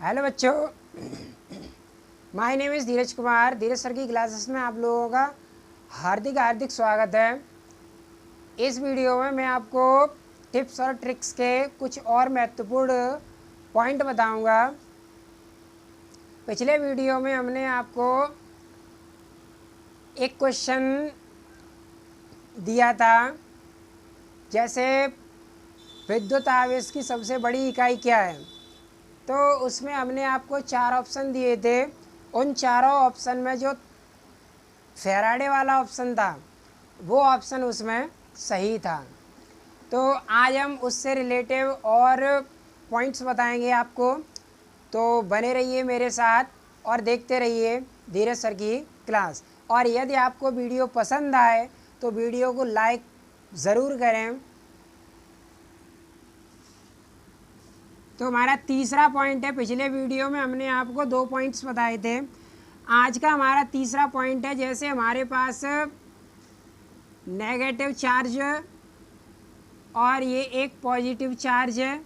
Hello बच्चों, my name is Dheeraj Kumar. Dheeraj sir की classes में आप लोगों का हार्दिक हार्दिक स्वागत है। इस वीडियो में मैं आपको टिप्स और ट्रिक्स के कुछ और महत्वपूर्ण पॉइंट बताऊंगा। पिछले वीडियो में हमने आपको एक क्वेश्चन दिया था, जैसे विद्युत आवेश की सबसे बड़ी इकाई क्या है। तो उसमें हमने आपको 4 ऑप्शन दिए थे। उन चारों ऑप्शन में जो फैराडे वाला ऑप्शन था वो ऑप्शन उसमें सही था। तो आज हम उससे रिलेटिव और पॉइंट्स बताएंगे आपको। तो बने रहिए मेरे साथ और देखते रहिए धीरज सर की क्लास। और यदि आपको वीडियो पसंद आए तो वीडियो को लाइक ज़रूर करें। तो हमारा तीसरा पॉइंट है, पिछले वीडियो में हमने आपको 2 पॉइंट्स बताए थे। आज का हमारा तीसरा पॉइंट है, जैसे हमारे पास नेगेटिव चार्ज और ये एक पॉजिटिव चार्ज है।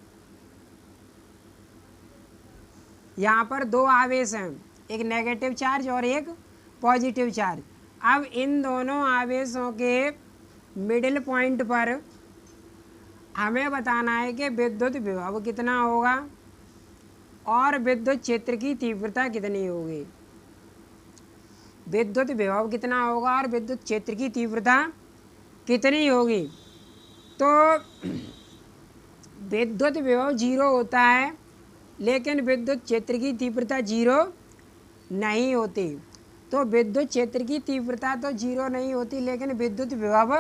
यहाँ पर 2 आवेश हैं, एक नेगेटिव चार्ज और एक पॉजिटिव चार्ज। अब इन दोनों आवेशों के मिडिल पॉइंट पर हमें बताना है कि विद्युत विभव कितना होगा और विद्युत क्षेत्र की तीव्रता कितनी होगी। विद्युत विभव कितना होगा और विद्युत क्षेत्र की तीव्रता कितनी होगी। तो विद्युत विभव 0 होता है, लेकिन विद्युत क्षेत्र की तीव्रता 0 नहीं होती। तो विद्युत क्षेत्र की तीव्रता तो 0 नहीं होती, लेकिन विद्युत विभव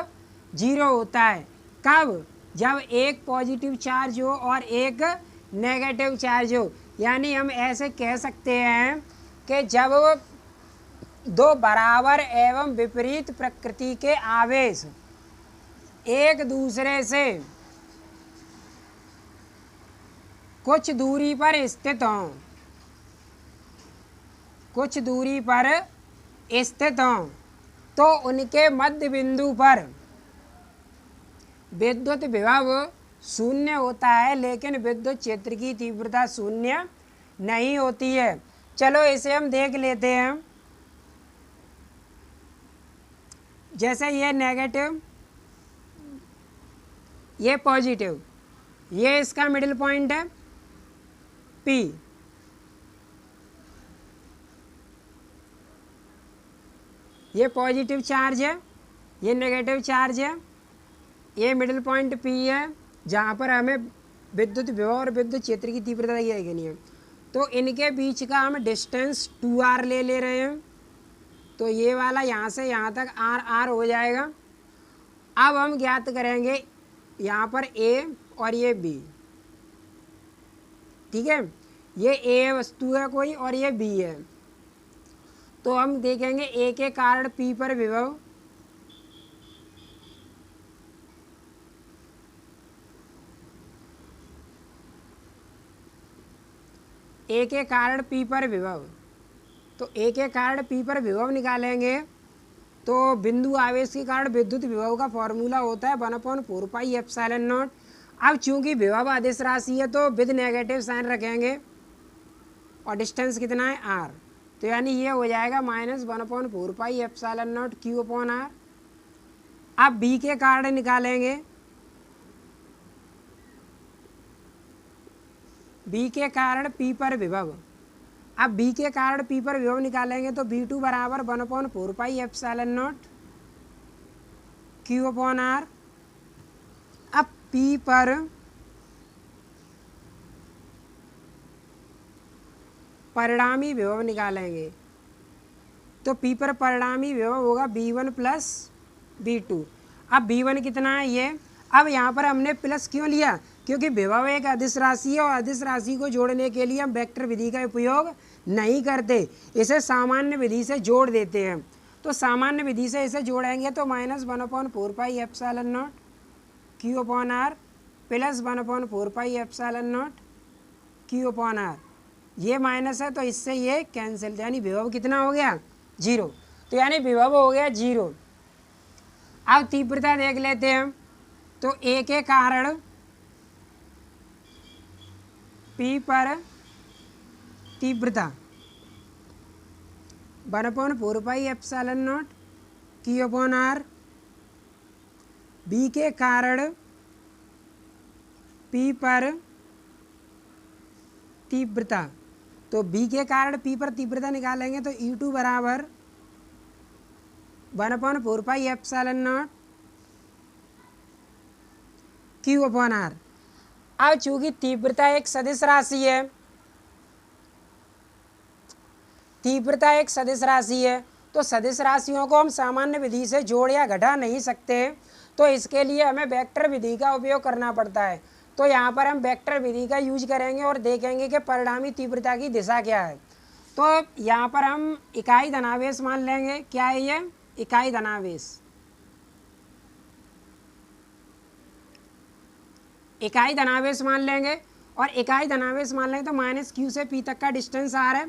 0 होता है। कब? जब एक पॉजिटिव चार्ज हो और एक नेगेटिव चार्ज हो। यानी हम ऐसे कह सकते हैं कि जब 2 बराबर एवं विपरीत प्रकृति के आवेश एक दूसरे से कुछ दूरी पर स्थित हों, कुछ दूरी पर स्थित हों, तो उनके मध्य बिंदु पर विद्युत विभव 0 होता है, लेकिन विद्युत क्षेत्र की तीव्रता 0 नहीं होती है। चलो इसे हम देख लेते हैं। जैसे ये नेगेटिव, ये पॉजिटिव, ये इसका मिडिल पॉइंट है P। ये पॉजिटिव चार्ज है, ये नेगेटिव चार्ज है, ये मिडिल पॉइंट P है, जहाँ पर हमें विद्युत विभव और विद्युत क्षेत्र की तीव्रता ये देखनी है। तो इनके बीच का हम डिस्टेंस 2r ले रहे हैं। तो ये वाला यहाँ से यहाँ तक r हो जाएगा। अब हम ज्ञात करेंगे यहाँ पर A और ये B। ठीक है, ये A वस्तु है कोई और ये B है। तो हम देखेंगे A के कारण P पर विभव, A के कारण P पर विभव। तो A के कारण P पर विभव निकालेंगे तो बिंदु आवेश के कारण विद्युत विभव का फॉर्मूला होता है 1/4 पाई एप्सिलॉन नॉट। अब चूंकि विभव अदिश राशि है तो विद नेगेटिव साइन रखेंगे और डिस्टेंस कितना है r। तो यानी ये हो जाएगा -1/4 पाई एप्सिलॉन नॉट Q/r। अब B के कारण निकालेंगे, B के कारण P पर विभव। अब B के कारण P पर विभव निकालेंगे तो B2 बराबर 1/4 पाई एप्सिलॉन नॉट Q/r। अब P पर परिणामी विभव निकालेंगे तो P पर परिणामी विभव होगा B1 प्लस B2। अब B1 कितना है ये। अब यहाँ पर हमने प्लस क्यों लिया? क्योंकि विभव एक अदिश राशि है और अदिश राशि को जोड़ने के लिए हम वेक्टर विधि का उपयोग नहीं करते, इसे सामान्य विधि से जोड़ देते हैं। तो सामान्य विधि से इसे जोड़ेंगे तो -1/4 pi epsilon not Q/r plus 1/4 pi epsilon not Q/r। ये माइनस है तो इससे ये कैंसिल, यानी विभव कितना हो गया? 0। तो यानी विभव हो गया 0। अब तीव्रता देख लेते हैं। तो A के कारण P पर तीव्रता 1/4πε0 Q/R। बी के कारण पी पर तीव्रता, तो बी के कारण पी पर तीव्रता निकालेंगे तो E2 बराबर 1/4πε0 Q/R। अब चूंकि तीव्रता एक सदिश राशि है, तीव्रता एक सदिश राशि है, तो सदिश राशियों को हम सामान्य विधि से जोड़ या घटा नहीं सकते, तो इसके लिए हमें वेक्टर विधि का उपयोग करना पड़ता है। तो यहाँ पर हम वेक्टर विधि का यूज करेंगे और देखेंगे कि परिणामी तीव्रता की दिशा क्या है। तो यहाँ पर हम इकाई धनावेश मान लेंगे। क्या है ये? इकाई धनावेश। इकाई धनावेश मान लेंगे, और इकाई धनावेश मान लेंगे तो -q से p तक का डिस्टेंस आ रहा है,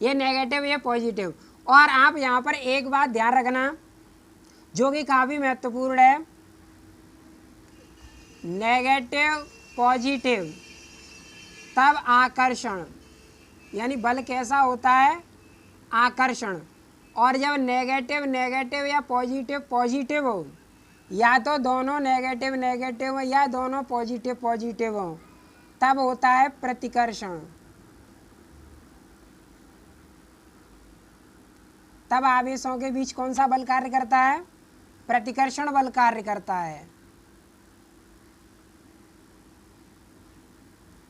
ये नेगेटिव ये पॉजिटिव। और आप यहाँ पर एक बात ध्यान रखना जो कि काफ़ी महत्वपूर्ण है, नेगेटिव पॉजिटिव तब आकर्षण, यानी बल कैसा होता है? आकर्षण। और जब नेगेटिव नेगेटिव या पॉजिटिव पॉजिटिव हो, या तो दोनों नेगेटिव नेगेटिव हो या दोनों पॉजिटिव पॉजिटिव हो, तब होता है प्रतिकर्षण। तब आवेशों के बीच कौन सा बल कार्य करता है? प्रतिकर्षण बल कार्य करता है।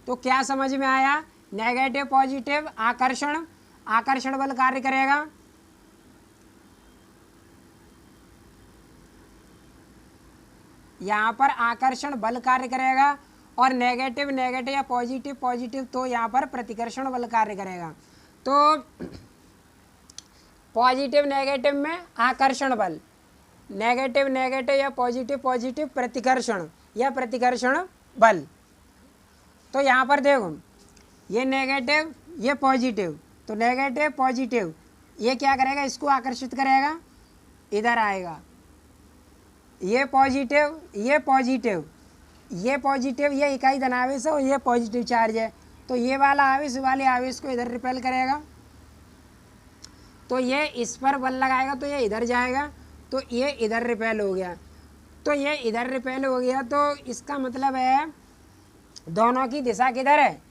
तो क्या समझ में आया? नेगेटिव पॉजिटिव आकर्षण, आकर्षण बल कार्य करेगा। यहाँ पर आकर्षण बल कार्य करेगा, और नेगेटिव नेगेटिव या पॉजिटिव पॉजिटिव तो यहाँ पर प्रतिकर्षण बल कार्य करेगा। तो पॉजिटिव नेगेटिव में आकर्षण बल, नेगेटिव नेगेटिव या पॉजिटिव पॉजिटिव प्रतिकर्षण या प्रतिकर्षण बल। तो यहाँ पर देखो, ये नेगेटिव ये पॉजिटिव, तो नेगेटिव पॉजिटिव ये क्या करेगा? इसको आकर्षित करेगा, इधर आएगा। ये पॉजिटिव ये पॉजिटिव, ये पॉजिटिव ये इकाई धनावेश है और ये पॉजिटिव चार्ज है, तो ये वाला आवेश वाले आवेश को इधर रिपेल करेगा, तो ये इस पर बल लगाएगा तो ये इधर जाएगा, तो ये इधर रिपेल हो गया, तो ये इधर रिपेल हो गया। तो इसका मतलब है दोनों की दिशा किधर है?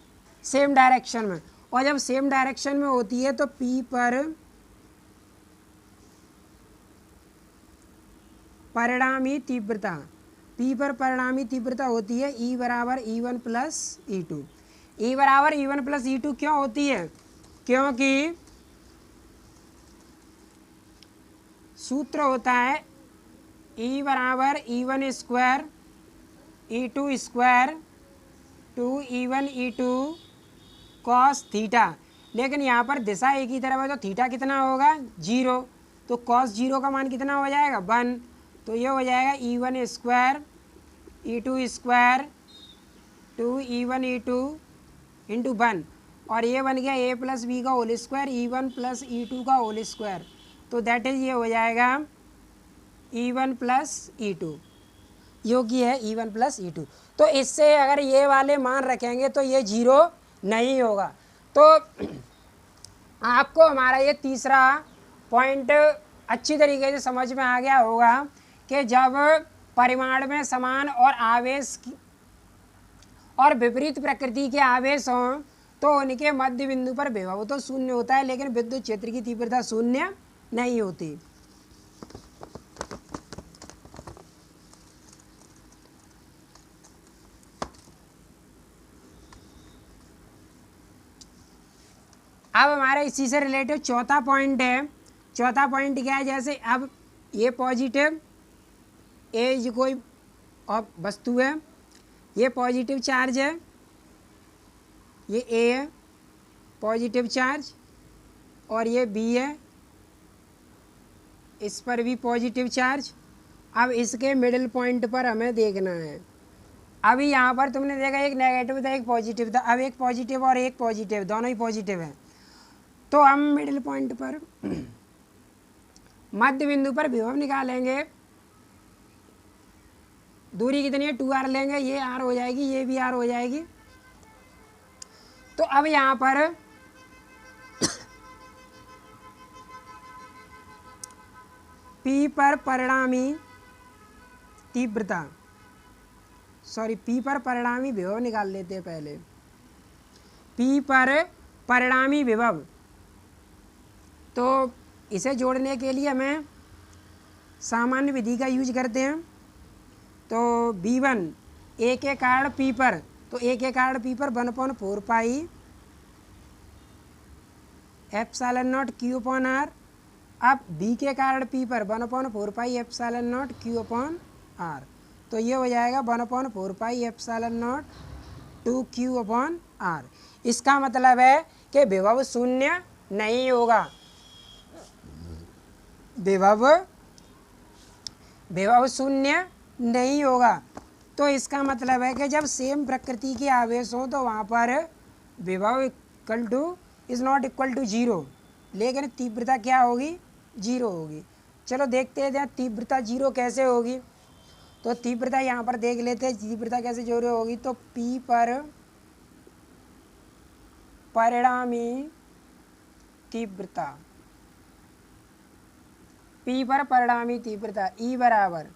सेम डायरेक्शन में। और जब सेम डायरेक्शन में होती है तो P पर परिणामी तीव्रता, P पर परिणामी तीव्रता होती है E बराबर E1 प्लस E2। E बराबर E1 प्लस E2 क्यों होती है? क्योंकि सूत्र होता है E बराबर E1 square E2 square 2E1 E2 cos theta. लेकिन यहाँ पर दिशा एक ही तरफ है तो थीटा कितना होगा? 0। तो कॉस 0 का मान कितना हो जाएगा? 1। तो ये हो जाएगा E1 square E2 square 2E1 E2 into 1, और ये बन गया A प्लस बी का whole square E1 plus E2 का होल स्क्वायर। तो दैट इज ये हो जाएगा E1 प्लस E2, योगी है E1 प्लस E2। तो इससे अगर ये वाले मान रखेंगे तो ये 0 नहीं होगा। तो आपको हमारा ये तीसरा पॉइंट अच्छी तरीके से समझ में आ गया होगा कि जब परिमाण में समान और आवेश और विपरीत प्रकृति के आवेश हों तो उनके मध्य बिंदु पर विभव तो शून्य होता है, लेकिन विद्युत क्षेत्र की तीव्रता शून्य नहीं होती। अब हमारा इसी से रिलेटेड चौथा पॉइंट है। चौथा पॉइंट क्या है? जैसे अब ये पॉजिटिव ए कोई वस्तु है, ये पॉजिटिव चार्ज है, ये ए है पॉजिटिव चार्ज, और ये बी है, इस पर भी पॉजिटिव चार्ज। अब इसके मिडिल पॉइंट पर हमें देखना है। अभी यहाँ पर तुमने देखा एक नेगेटिव था एक पॉजिटिव था, अब एक पॉजिटिव और एक पॉजिटिव, दोनों ही पॉजिटिव है। तो हम मिडिल पॉइंट पर मध्य बिंदु पर विभव निकालेंगे। दूरी कितनी है? 2r लेंगे, ये r हो जाएगी, ये भी r हो जाएगी। तो अब यहाँ पर P पर परिणामी तीव्रता, सॉरी P पर परिणामी विभव निकाल लेते हैं पहले। P पर परिणामी विभव, तो इसे जोड़ने के लिए हमें सामान्य विधि का यूज करते हैं। तो V1 A के कारण P पर, तो A के कारण P पर 1/4 pi epsilon not Q upon R। अब B के कारण P पर 1/4 pi epsilon not Q upon R, तो ये हो जाएगा 1/4 pi epsilon not 2Q upon R। इसका मतलब है कि विभव शून्य नहीं होगा, विभव शून्य नहीं होगा। तो इसका मतलब है कि जब सेम प्रकृति के आवेश हों तो वहाँ पर विभव equal to is not equal to 0, लेकिन तीव्रता क्या होगी, 0 होगी। चलो देखते हैं तीव्रता 0 कैसे होगी। तो तीव्रता यहाँ पर देख लेते हैं, तीव्रता कैसे 0 होगी। तो P पर परिणामी तीव्रता, P पर परिणामी तीव्रता E बराबर,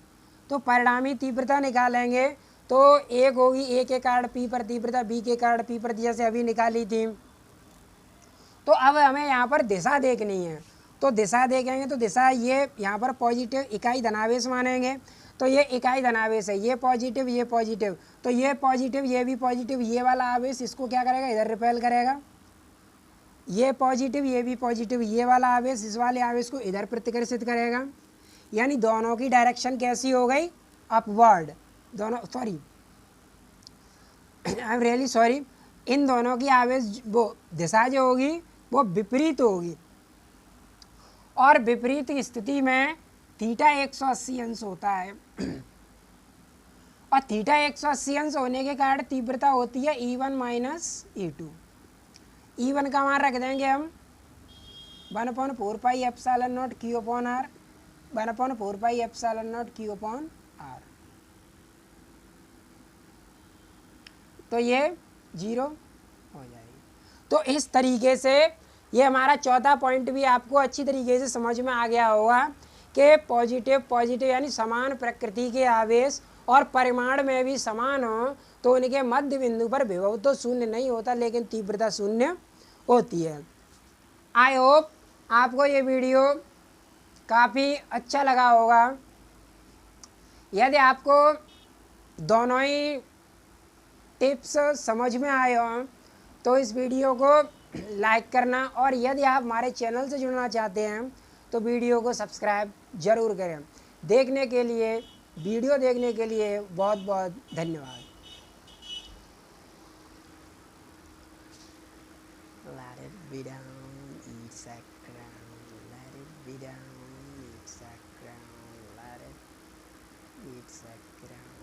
तो परिणामी तीव्रता निकालेंगे तो एक होगी A के कारण P पर तीव्रता, B के कारण P पर, जैसे अभी निकाली थी। तो अब हमें यहाँ पर दिशा देखनी है, तो दिशा देखेंगे तो दिशा ये यहाँ पर पॉजिटिव इकाई धनावेश मानेंगे, तो ये इकाई धनावेश है, ये पॉजिटिव ये पॉजिटिव, तो ये पॉजिटिव ये भी पॉजिटिव, ये वाला आवेश इसको क्या करेगा, इधर रिपेल करेगा। ये पॉजिटिव ये भी पॉजिटिव, ये वाला आवेश इस वाले आवेश को इधर प्रतिकर्षित करेगा। यानी दोनों की डायरेक्शन कैसी हो गई, अपवर्ड। दोनों, sorry I am really sorry, इन दोनों की आवेश वो दिशा जो होगी वो विपरीत होगी, और विपरीत स्थिति में थीटा 180 अंश होता है और थीटा 180 अंश होने के कारण तीव्रता होती है E1 माइनस E2। E1 का मान रख देंगे हम 1/4 pi epsilon not Q upon R, 1/4 pi epsilon not Q upon R, तो ये 0 हो जाएगी। तो इस तरीके से ये हमारा चौथा पॉइंट भी आपको अच्छी तरीके से समझ में आ गया होगा कि पॉजिटिव पॉजिटिव यानी समान प्रकृति के आवेश और परिमाण में भी समान हो तो उनके मध्य बिंदु पर विभव तो शून्य नहीं होता, लेकिन तीव्रता शून्य होती है। आई होप आपको ये वीडियो काफ़ी अच्छा लगा होगा। यदि आपको दोनों ही टिप्स समझ में आए हों तो इस वीडियो को लाइक करना, और यदि आप हमारे चैनल से जुड़ना चाहते हैं तो वीडियो को सब्सक्राइब ज़रूर करें। देखने के लिए, वीडियो देखने के लिए बहुत बहुत धन्यवाद। Let it be down, it's a crown. Let it be down, it's a crown. Let it, it's a crown.